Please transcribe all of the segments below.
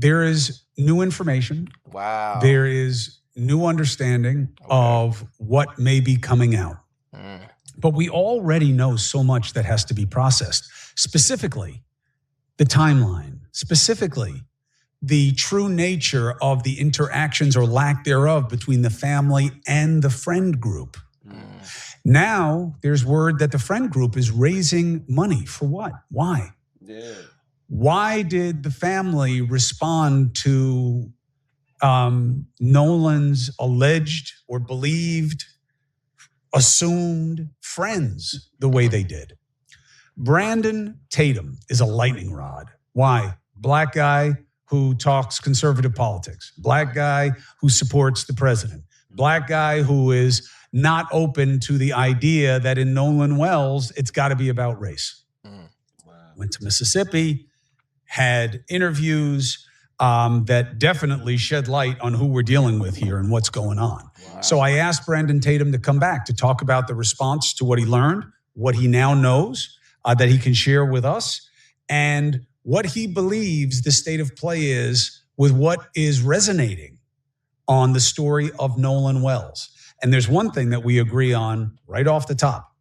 there is new information. Wow. There is new understanding of what may be coming out. But we already know so much that has to be processed, specifically the timeline, specifically the true nature of the interactions or lack thereof between the family and the friend group. Now there's word that the friend group is raising money for what? Why? Yeah. Why did the family respond to Nolan's alleged or believed, assumed friends the way they did? Brandon Tatum is a lightning rod. Why? Black guy who talks conservative politics. Black guy who supports the president. Black guy who is not open to the idea that in Nolan Wells, it's got to be about race. Went to Mississippi, had interviews that definitely shed light on who we're dealing with here and what's going on. So I asked Brandon Tatum to come back to talk about the response to what he learned, what he now knows that he can share with us, and what he believes the state of play is with what is resonating on the story of Nolan Wells. And there's one thing that we agree on right off the top.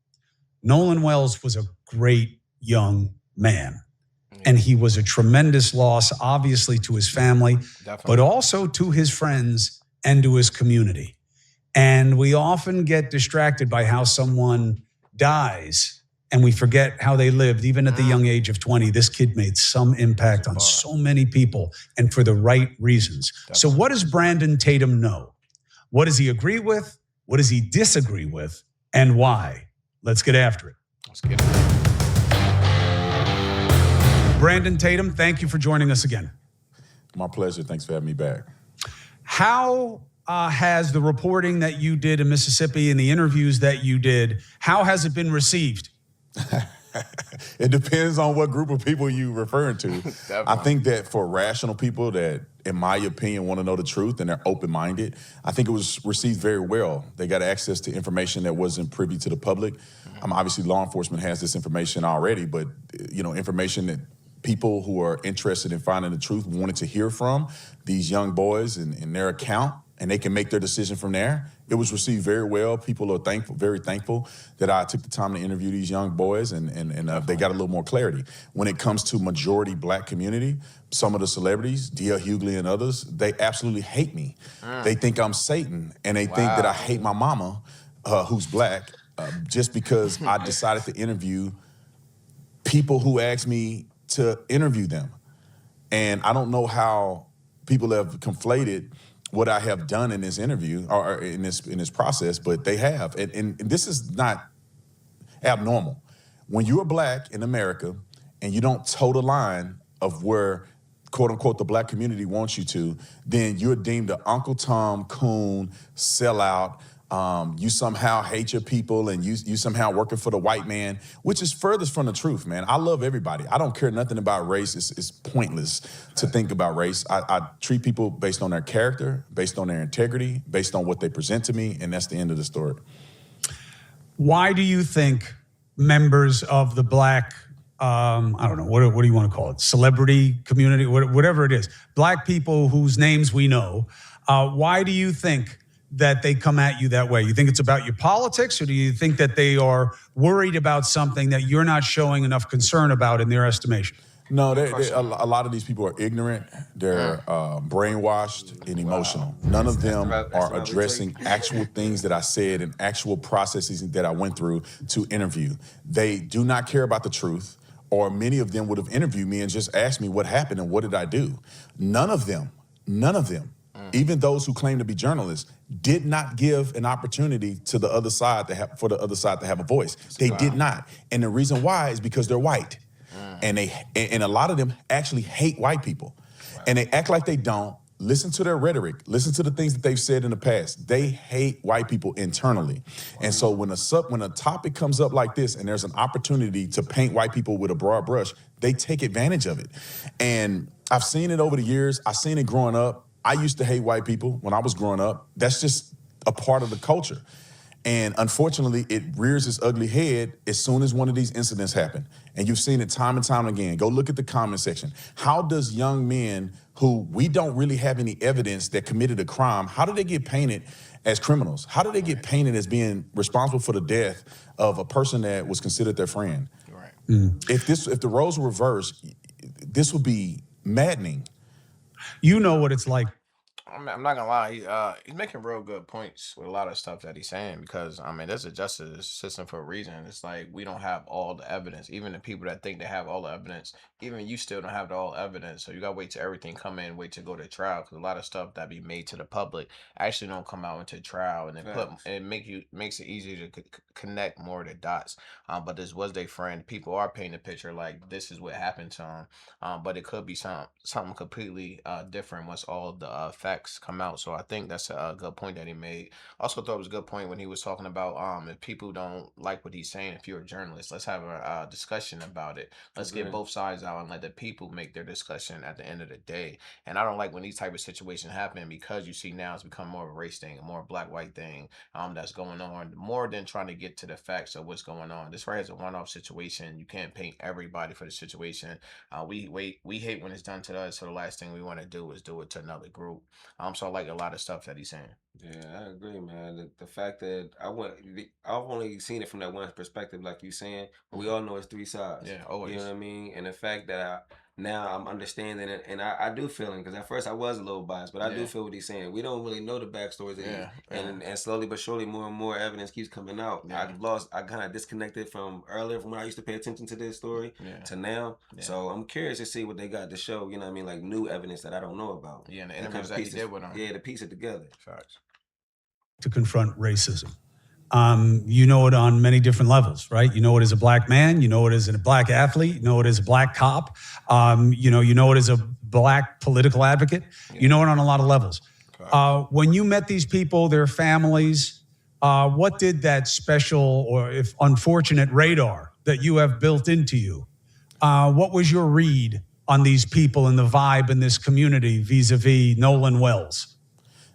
Nolan Wells was a great young man. And he was a tremendous loss, obviously, to his family, but also to his friends and to his community. And we often get distracted by how someone dies and we forget how they lived. Even at the young age of 20, this kid made some impact on so many people and for the right reasons. So what does Brandon Tatum know? What does he agree with? What does he disagree with? And why? Let's get after it. Let's get it. Brandon Tatum, thank you for joining us again. My pleasure. Thanks for having me back. How has the reporting that you did in Mississippi and the interviews that you did, how has it been received? It depends on what group of people you're referring to. I think that for rational people that, in my opinion, want to know the truth and they're open-minded, I think it was received very well. They got access to information that wasn't privy to the public. Obviously, law enforcement has this information already, but information that people who are interested in finding the truth wanted to hear from these young boys and their account, and they can make their decision from there. It was received very well. People are thankful, very thankful that I took the time to interview these young boys, and they got a little more clarity. When it comes to majority black community, some of the celebrities, D.L. Hughley and others, they absolutely hate me. They think I'm Satan, and they think that I hate my mama, who's black, just because I decided to interview people who asked me to interview them. And I don't know how people have conflated what I have done in this interview or in this process, but they have. And this is not abnormal. When you are black in America and you don't toe the line of where, quote unquote, the black community wants you to, then you're deemed an Uncle Tom, coon, sellout. You somehow hate your people and you somehow working for the white man, which is furthest from the truth, man. I love everybody. I don't care nothing about race. It's pointless to think about race. I treat people based on their character, based on their integrity, based on what they present to me, and that's the end of the story. Why do you think members of the black, I don't know, what do you want to call it? Celebrity community, whatever it is, black people whose names we know, why do you think that they come at you that way? You think it's about your politics, or do you think that they are worried about something that you're not showing enough concern about in their estimation? No, a lot of these people are ignorant. They're brainwashed and emotional. None of them are addressing actual things that I said and actual processes that I went through to interview. They do not care about the truth, or many of them would have interviewed me and just asked me what happened and what did I do. None of them, even those who claim to be journalists, did not give an opportunity to the other side for the other side to have a voice. They did not. And the reason why is because they're white. And a lot of them actually hate white people. And they act like they don't. Listen to their rhetoric. Listen to the things that they've said in the past. They hate white people internally. And so when a topic comes up like this and there's an opportunity to paint white people with a broad brush, they take advantage of it. And I've seen it over the years. I've seen it growing up. I used to hate white people when I was growing up. That's just a part of the culture. And unfortunately, it rears its ugly head as soon as one of these incidents happen. And you've seen it time and time again. Go look at the comment section. How does young men who we don't really have any evidence that committed a crime, how do they get painted as criminals? How do they get painted as being responsible for the death of a person that was considered their friend? Right. If the roles were reversed, this would be maddening. You know what it's like. I'm not gonna lie, he's making real good points with a lot of stuff that he's saying, because I mean, there's a justice system for a reason. It's like we don't have all the evidence. Even the people that think they have all the evidence, even you still don't have all the evidence. So you gotta wait till everything come in, wait to go to trial, because a lot of stuff that be made to the public actually don't come out into trial, and it makes it easier to connect more of the dots. But this was their friend. People are painting a picture like this is what happened to him, but it could be something completely different once all the facts come out. So I think that's a good point that he made. Also thought it was a good point when he was talking about if people don't like what he's saying, if you're a journalist, let's have a discussion about it. Let's get both sides out and let the people make their discussion at the end of the day. And I don't like when these type of situations happen, because you see now it's become more of a race thing, a more black-white thing that's going on, more than trying to get to the facts of what's going on. This right here is a one-off situation. You can't paint everybody for the situation. We hate when it's done to us, so the last thing we want to do is do it to another group. So I like a lot of stuff that he's saying. Yeah, I agree, man. The fact that I've only seen it from that one perspective, like you saying, but we all know it's three sides. Yeah, always. You know what I mean? And the fact that now I'm understanding it, and I do feel it, because at first I was a little biased, but I do feel what he's saying. We don't really know the backstories of it, and slowly but surely more and more evidence keeps coming out. I kind of disconnected from earlier, from when I used to pay attention to this story to now. So I'm curious to see what they got to show. You know what I mean? Like new evidence that I don't know about. Yeah, and the interviews that he did with him. Yeah, to piece it together. Facts. To confront racism. You know it on many different levels, right? You know it as a black man, you know it as a black athlete, you know it as a black cop, you know it as a black political advocate. You know it on a lot of levels. When you met these people, their families, what did that special, or if unfortunate, radar that you have built into you, what was your read on these people and the vibe in this community vis-a-vis Nolan Wells?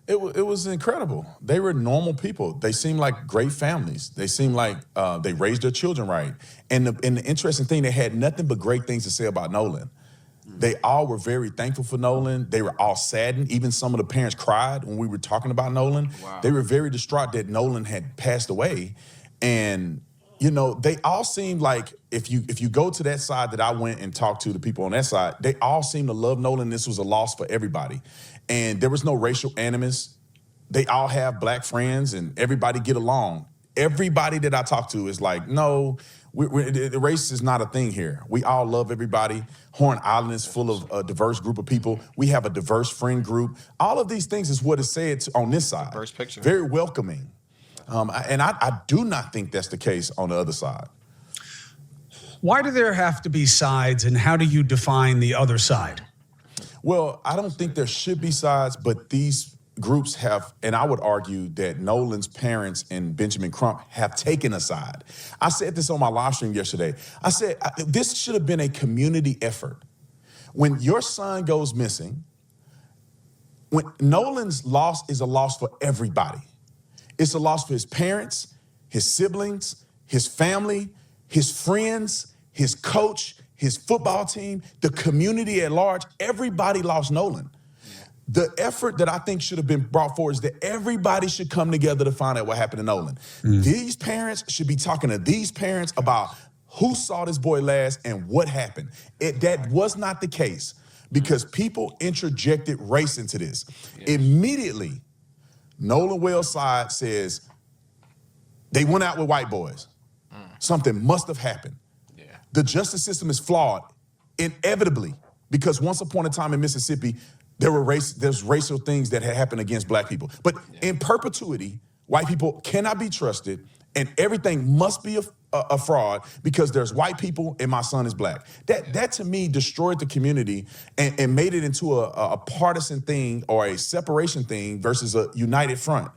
It was incredible. They were normal people. They seemed like great families. They seemed like they raised their children right. And the interesting thing, they had nothing but great things to say about Nolan. They all were very thankful for Nolan. They were all saddened. Even some of the parents cried when we were talking about Nolan. Wow. They were very distraught that Nolan had passed away. And you know, they all seemed like, if you go to that side that I went and talked to the people on that side, they all seemed to love Nolan. This was a loss for everybody. And there was no racial animus. They all have black friends and everybody get along. Everybody that I talk to is like, no, the race is not a thing here. We all love everybody. Horn Island is full of a diverse group of people. We have a diverse friend group. All of these things is what is said on this side. Diverse picture. Very welcoming. And I do not think that's the case on the other side. Why do there have to be sides, and how do you define the other side? Well, I don't think there should be sides, but these groups have, and I would argue that Nolan's parents and Benjamin Crump have taken a side. I said this on my live stream yesterday. I said, this should have been a community effort. When your son goes missing, when Nolan's loss is a loss for everybody. It's a loss for his parents, his siblings, his family, his friends, his coach, his football team, the community at large. Everybody lost Nolan. The effort that I think should have been brought forward is that everybody should come together to find out what happened to Nolan. These parents should be talking to these parents about who saw this boy last and what happened. That was not the case, because people interjected race into this. Immediately, Nolan Wells' side says they went out with white boys. Something must have happened. The justice system is flawed, inevitably, because once upon a time in Mississippi, there's racial things that had happened against black people. But in perpetuity, white people cannot be trusted, and everything must be a fraud because there's white people and my son is black. That to me destroyed the community and made it into a partisan thing or a separation thing versus a united front.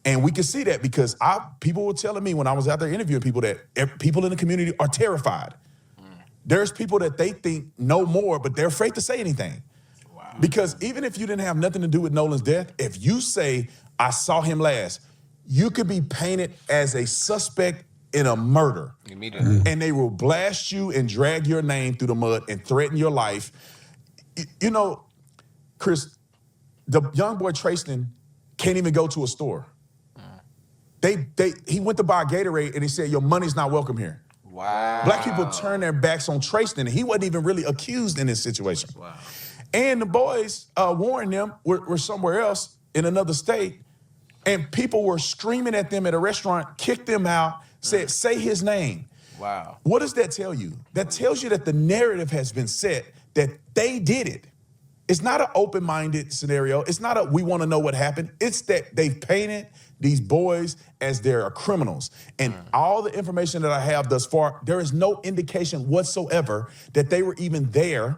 And we can see that because people were telling me when I was out there interviewing people that people in the community are terrified. There's people that they think know more, but they're afraid to say anything. Wow. Because even if you didn't have nothing to do with Nolan's death, if you say, I saw him last, you could be painted as a suspect in a murder. Immediately. And they will blast you and drag your name through the mud and threaten your life. You know, Chris, the young boy Tristan can't even go to a store. He went to buy a Gatorade and he said, your money's not welcome here. Wow. Black people turn their backs on Tristan, and he wasn't even really accused in this situation. Wow. And the boys, Warren them, were somewhere else in another state, and people were screaming at them at a restaurant, kicked them out, said, say his name. Wow. What does that tell you? That tells you that the narrative has been set that they did it. It's not an open-minded scenario. It's not a we want to know what happened. It's that they've painted these boys as they're criminals. And all the information that I have thus far, there is no indication whatsoever that they were even there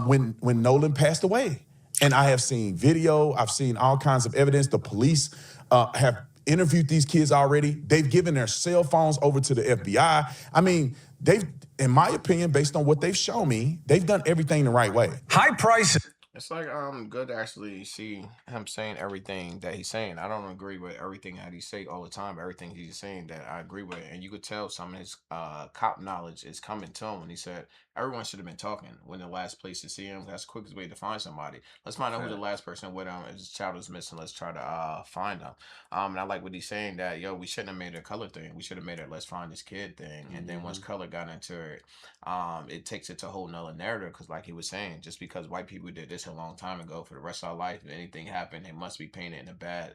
when Nolan passed away. And I have seen video, I've seen all kinds of evidence. The police have interviewed these kids already. They've given their cell phones over to the FBI. I mean, they've, in my opinion, based on what they've shown me, they've done everything the right way. High prices. It's like good to actually see him saying everything that he's saying. I don't agree with everything that he say all the time. Everything he's saying that I agree with, and you could tell some of his cop knowledge is coming to him when he said everyone should have been talking when the last place to see him. That's the quickest way to find somebody. Let's find out who the last person with him. If his child is missing, let's try to find him. And I like what he's saying that we shouldn't have made it a color thing. We should have made it let's find this kid thing. And then once color got into it, it takes it to a whole nother narrative because, like he was saying, just because white people did this a long time ago, for the rest of our life, if anything happened, it must be painted in a bad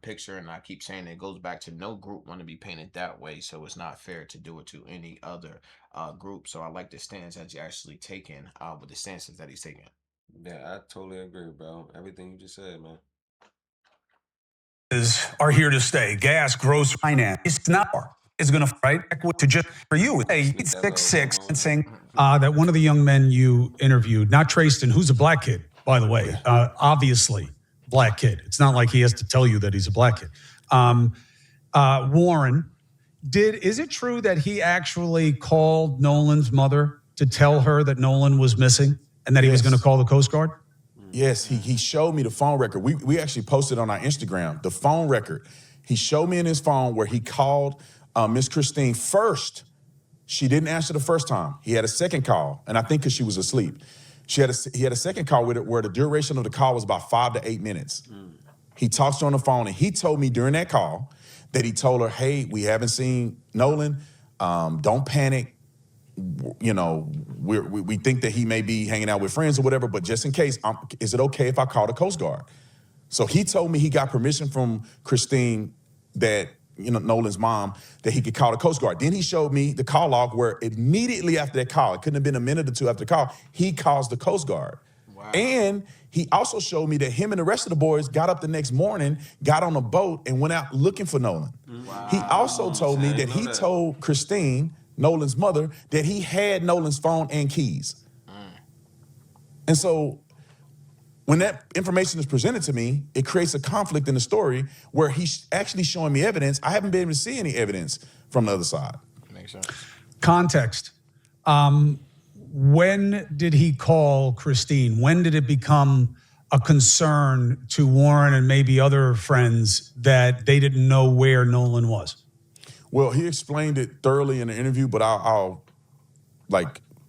picture. And I keep saying it goes back to no group want to be painted that way, so it's not fair to do it to any other group. So I like the stance that you're actually taking with the stances that he's taking. Yeah, I totally agree, bro. Everything you just said, man. Are here to stay. Gas, gross finance. It's not. It's going to fight to just for you. Hey, 6'6", and saying that one of the young men you interviewed, not Tristan, who's a black kid, by the way, obviously black kid. It's not like he has to tell you that he's a black kid. Warren, is it true that he actually called Nolan's mother to tell her that Nolan was missing and that he was going to call the Coast Guard? Yes, he showed me the phone record. We actually posted on our Instagram the phone record. He showed me in his phone where he called Miss Christine first. She didn't answer the first time. He had a second call, and I think because she was asleep. He had a second call with it where the duration of the call was about 5 to 8 minutes. He talks to her on the phone, and he told me during that call that he told her, hey, we haven't seen Nolan. Don't panic. You know, we think that he may be hanging out with friends or whatever, but just in case, is it okay if I call the Coast Guard? So he told me he got permission from Christine that, Nolan's mom, that he could call the Coast Guard. Then he showed me the call log where immediately after that call, it couldn't have been a minute or two after the call, he calls the Coast Guard. Wow. And he also showed me that him and the rest of the boys got up the next morning, got on a boat, and went out looking for Nolan. Wow. He also told me that he told Christine, Nolan's mother, that he had Nolan's phone and keys. And so when that information is presented to me, it creates a conflict in the story where he's actually showing me evidence. I haven't been able to see any evidence from the other side. Makes sense. Context. When did he call Christine? When did it become a concern to Warren and maybe other friends that they didn't know where Nolan was? Well, he explained it thoroughly in the interview, but I'll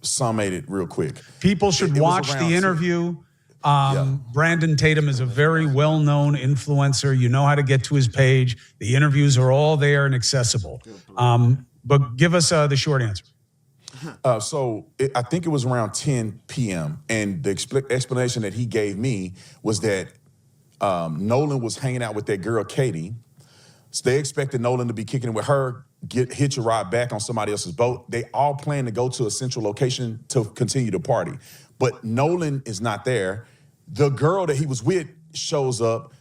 summate it real quick. People should watch the interview. Brandon Tatum is a very well-known influencer. You know how to get to his page. The interviews are all there and accessible. But give us the short answer. I think it was around 10 p.m. And the explanation that he gave me was that Nolan was hanging out with that girl, Katie. So they expected Nolan to be kicking it with her, hitch a ride back on somebody else's boat. They all plan to go to a central location to continue the party. But Nolan is not there. The girl that he was with shows up,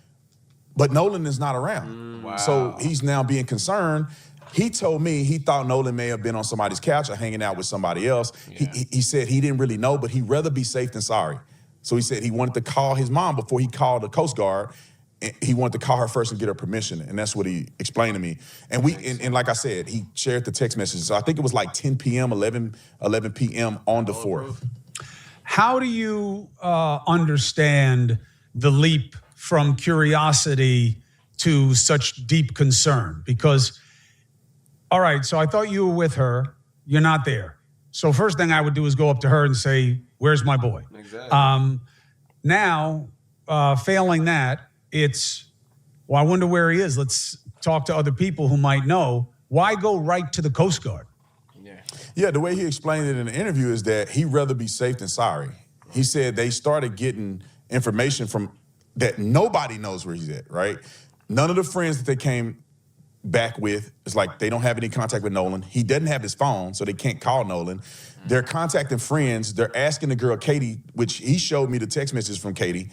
but Nolan is not around. Wow. So he's now being concerned. He told me he thought Nolan may have been on somebody's couch or hanging out with somebody else. Yeah. He said he didn't really know, but he'd rather be safe than sorry. So he said he wanted to call his mom before he called the Coast Guard. He wanted to call her first and get her permission, and that's what he explained to me. And and like I said, he shared the text messages. So I think it was like 10 p.m., 11 p.m. on the 4th. How do you understand the leap from curiosity to such deep concern? Because, all right, so I thought you were with her. You're not there. So first thing I would do is go up to her and say, where's my boy? Exactly. Now, failing that, it's, well, I wonder where he is. Let's talk to other people who might know. Why go right to the Coast Guard? Yeah, the way he explained it in the interview is that he'd rather be safe than sorry. He said they started getting information from that nobody knows where he's at, right? None of the friends that they came back with, it's like they don't have any contact with Nolan. He doesn't have his phone, so they can't call Nolan. They're contacting friends. They're asking the girl, Katie, which he showed me the text messages from Katie.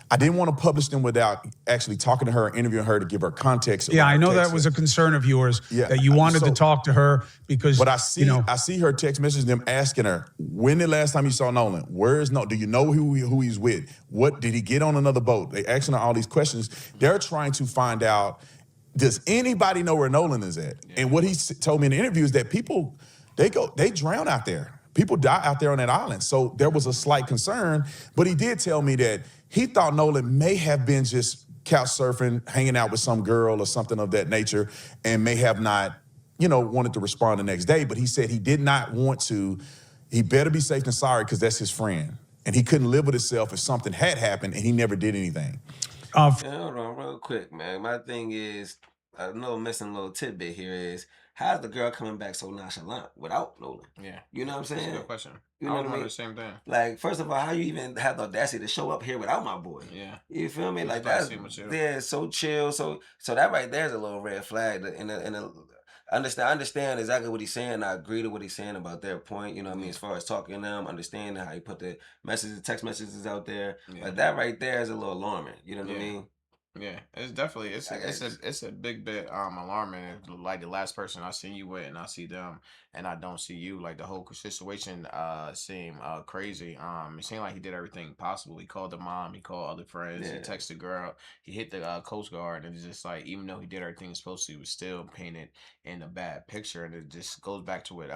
I didn't want to publish them without actually talking to her, interviewing her to give her context. Yeah, I know that was a concern of yours, that you wanted to talk to her because, but I see her text messages, them asking her, when the last time you saw Nolan? Where is Nolan? Do you know who he's with? What, did he get on another boat? They asking her all these questions. They're trying to find out, does anybody know where Nolan is at? Yeah. And what he told me in the interview is that people, they drown out there. People die out there on that island. So there was a slight concern, but he did tell me that he thought Nolan may have been just couch surfing, hanging out with some girl or something of that nature, and may have not, wanted to respond the next day. But he said he did not want to. He better be safe than sorry because that's his friend. And he couldn't live with himself if something had happened and he never did anything. Hold on real quick, man. My thing is, a little tidbit here is, how's the girl coming back so nonchalant without Nolan? Yeah. You know what I'm saying? That's a good question. You know what I mean? The same thing. Like, first of all, how you even have the audacity to show up here without my boy? Yeah. You feel me? Like, that's so chill. So that right there is a little red flag. I understand exactly what he's saying. I agree to what he's saying about their point. You know what I mean? As far as talking to them, understanding how he put the text messages out there. Yeah. But that right there is a little alarming. You know what I mean? Yeah, it's definitely it's a big bit alarming. Like the last person I see you with, and I see them, and I don't see you. Like the whole situation seemed crazy. It seemed like he did everything possible. He called the mom, he called other friends, he texted the girl, he hit the Coast Guard, and it's just like, even though he did everything he was supposed to, he was still painted in a bad picture, and it just goes back to what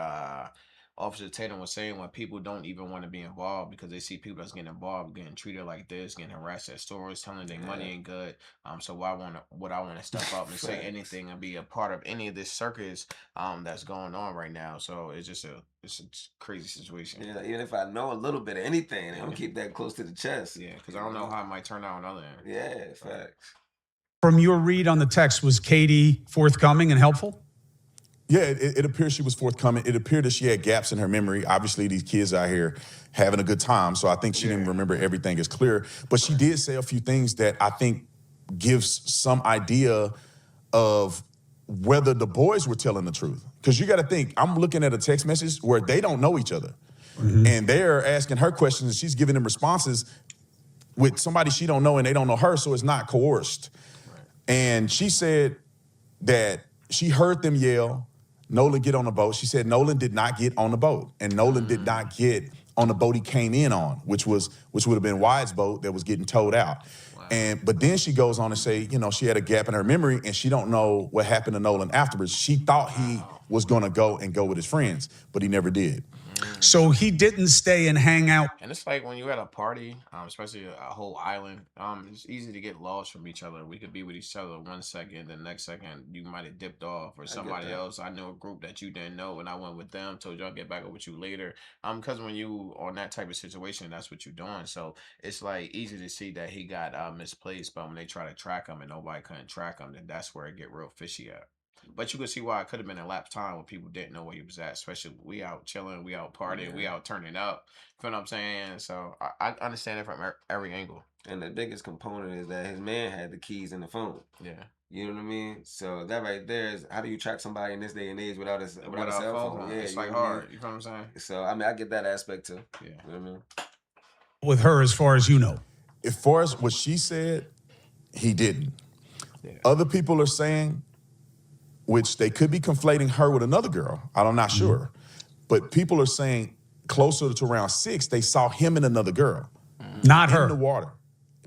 Officer Tatum was saying, when people don't even want to be involved because they see people that's getting involved, getting treated like this, getting harassed at stores, telling their money ain't good. So would I want to step up and say anything and be a part of any of this circus that's going on right now? So it's just it's a crazy situation. Yeah, even if I know a little bit of anything, I'm gonna keep that close to the chest. Yeah, because I don't know how it might turn out on the other end. Yeah, facts. From your read on the text, was Katie forthcoming and helpful? Yeah, it appears she was forthcoming. It appeared that she had gaps in her memory. Obviously, these kids out here having a good time, so I think she didn't remember everything as clear. But she did say a few things that I think gives some idea of whether the boys were telling the truth. Because you got to think, I'm looking at a text message where they don't know each other. Mm-hmm. And they're asking her questions, and she's giving them responses with somebody she don't know, and they don't know her, so it's not coerced. Right. And she said that she heard them yell, Nolan get on the boat. She said Nolan did not get on the boat, and Nolan did not get on the boat he came in on, which would have been Wyatt's boat that was getting towed out. Wow. But then she goes on to say, she had a gap in her memory, and she don't know what happened to Nolan afterwards. She thought he was going to go with his friends, but he never did. So he didn't stay and hang out. And it's like when you're at a party, especially a whole island, it's easy to get lost from each other. We could be with each other 1 second, the next second you might have dipped off, or somebody else. I knew a group that you didn't know, and I went with them, told you I'll get back up with you later. Because when you on that type of situation, that's what you're doing. So it's like easy to see that he got misplaced, but when they try to track him and nobody couldn't track him, then that's where it get real fishy at. But you could see why it could have been a lapsed time when people didn't know where he was at, especially we out chilling, we out partying, we out turning up. You know what I'm saying? So I understand it from every angle. And the biggest component is that his man had the keys in the phone. Yeah. You know what I mean? So that right there is, how do you track somebody in this day and age without a cell phone? Yeah, it's like hard. You know what I'm saying? So, I get that aspect too. Yeah. You know what I mean? With her, as far as you know. As far as what she said, he didn't. Yeah. Other people are saying, which they could be conflating her with another girl. I'm not sure. But people are saying closer to around 6, they saw him and another girl. Not her. In the water.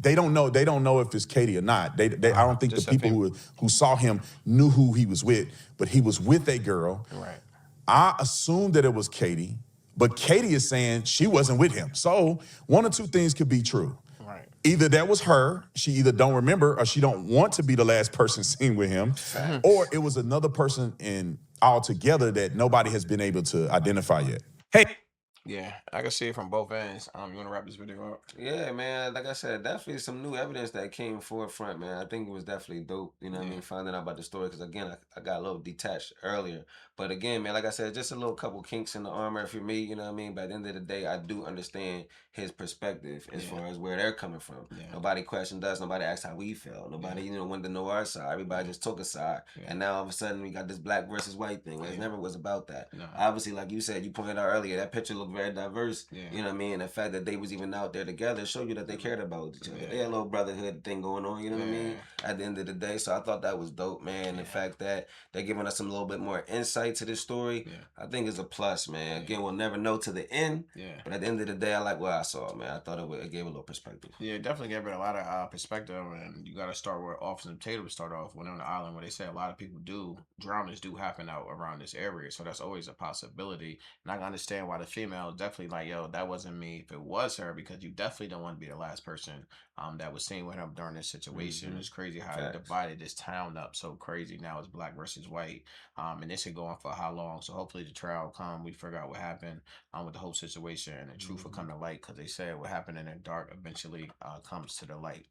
They don't know. They don't know if it's Katie or not. I don't think the people who saw him knew who he was with, but he was with a girl. Right. I assumed that it was Katie, but Katie is saying she wasn't with him. So one or two things could be true. Right. either that was her, she either don't remember or she don't want to be the last person seen with him, or it was another person in altogether that nobody has been able to identify yet. Hey. Yeah, I can see it from both ends. You want to wrap this video up? Yeah, man. Like I said, definitely some new evidence that came forefront, man. I think it was definitely dope. You know what I mean? Finding out about the story, because again, I got a little detached earlier. But again, man, like I said, just a little couple kinks in the armor for me. You know what I mean? But at the end of the day, I do understand his perspective as far as where they're coming from. Nobody questioned us. Nobody asked how we felt. Nobody, wanted to know our side. Everybody just took a side. And now all of a sudden we got this black versus white thing. It never was about that. No. Obviously, like you said, you pointed out earlier, that picture looked very diverse. You know what I mean? And the fact that they was even out there together showed you that they cared about each other. They had a little brotherhood thing going on, you know what I mean? At the end of the day. So I thought that was dope, man. The fact that they're giving us some little bit more insight to this story, I think is a plus, man. Again, we'll never know to the end. But at the end of the day, I like what I saw, man. I thought it gave a little perspective. Yeah, definitely gave it a lot of perspective. And you got to start where Officer Tatum started off when on the island, where they say a lot of people drownings do happen out around this area. So that's always a possibility. And I can understand why the female is definitely like, yo, that wasn't me if it was her, because you definitely don't want to be the last person that was seen with him during this situation. It's crazy how they divided this town up so crazy. Now it's black versus white. And this is going for how long? So hopefully the trial will come. We figure out what happened with the whole situation, and the truth will come to light, because they said what happened in the dark eventually comes to the light.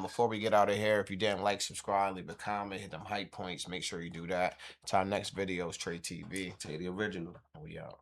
Before we get out of here, if you didn't like, subscribe, leave a comment, hit them hype points. Make sure you do that. Till our next video is TRETV. Take the original. We out.